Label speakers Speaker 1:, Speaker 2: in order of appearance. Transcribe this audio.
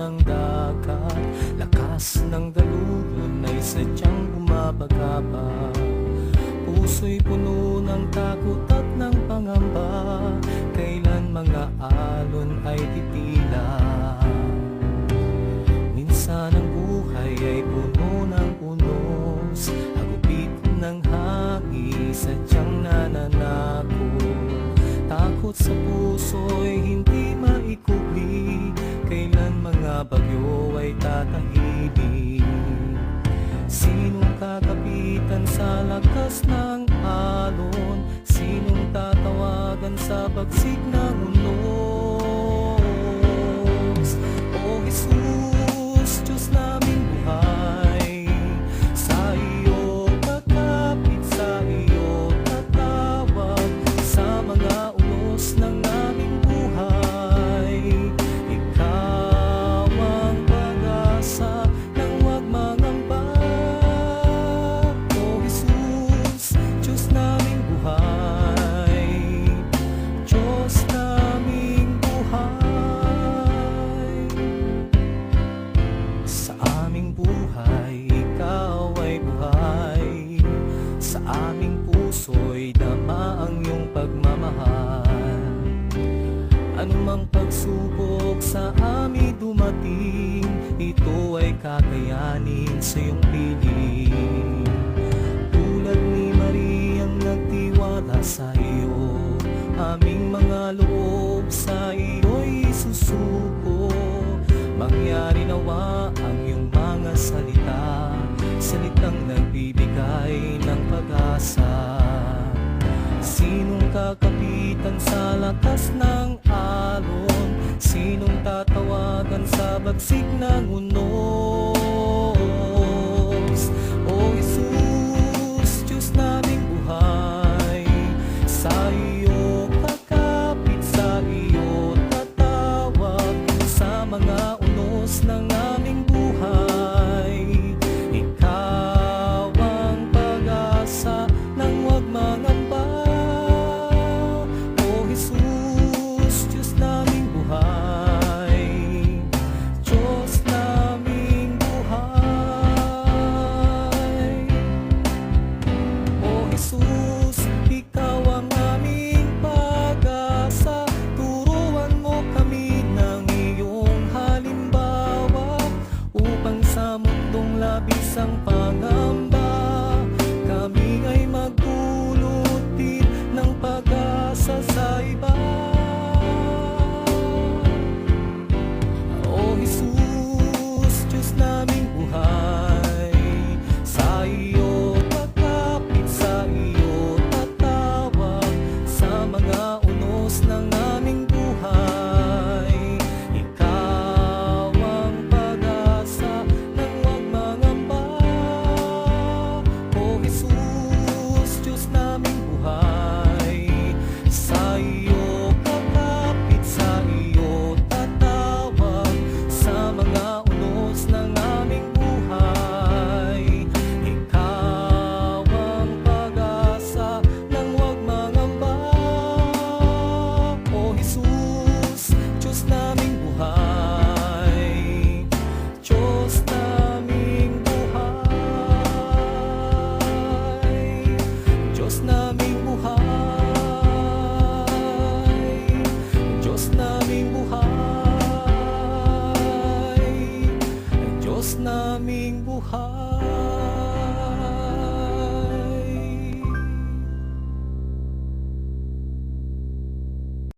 Speaker 1: ng dagat. Lakas ng dalubon ay sadyang bumabagabag. Puso'y puno ng takot at ng pangamba. Kailan mga alon ay titila. Minsan ang buhay ay puno ng unos. Hagupit ng hangin, sadyang nananako. Takot sa puso'y hindi maikubli. Kailan mga bagyo ay tatahimik. Sinong kakapitan sa lakas ng alon? Sinong tatawagan sa bagsik ng unos? O Jesus, Diyos naming buhay, sa iyo kakapit, sa iyo tatawag. Sa mga unos ng aming buhay, ikaw ang pag-asa nang huwag mangamba. O Jesus, Diyos naming buhay, Diyos naming buhay. Sa aming buhay, ikaw ay buhay. Sa aming puso'y dama ang iyong pagmamahal. Anumang pagsubok sa amin dumating, ito ay kakayanin sa iyong piling. Tulad ni Mariang nagtiwala sa iyo, aming mga loob sa iyo'y susuko. Mangyari nawa ang iyong mga salita, salitang nagbibigay ng pag-asa. Sinong kakapitan sa lakas ng alon? Sinong tatawagan sa bagsik ng unos? O Jesus, Diyos naming buhay, sa iyo kakapit, sa iyo tatawag. Sa mga unos ng aming buhay, ikaw ang pag-asa nang huwag mangamba. O Jesus, Diyos naming buhay, Diyos naming buhay. O Jesus, ikaw ang aming pag-asa. Turuan mo kami ng iyong halimbawa, upang sa mundong labis ang pangamba, kami ay magdulot din ng pag-asa sa iba. O Jesus, Diyos naming buhay, sa iyo kakapit, sa iyo tatawag. Sa mga unos ng aming buhay, ikaw ang pag-asa nang huwag mangamba. O Jesus, Diyos naming buhay, sa iyo kakapit, sa iyo tatawag. Sa mga unos ng aming buhay, ikaw ang pag-asa nang huwag mangamba. O Jesus, Diyos naming buhay, Diyos naming buhay, Diyos naming buhay, Diyos naming buhay, Diyos naming buhay.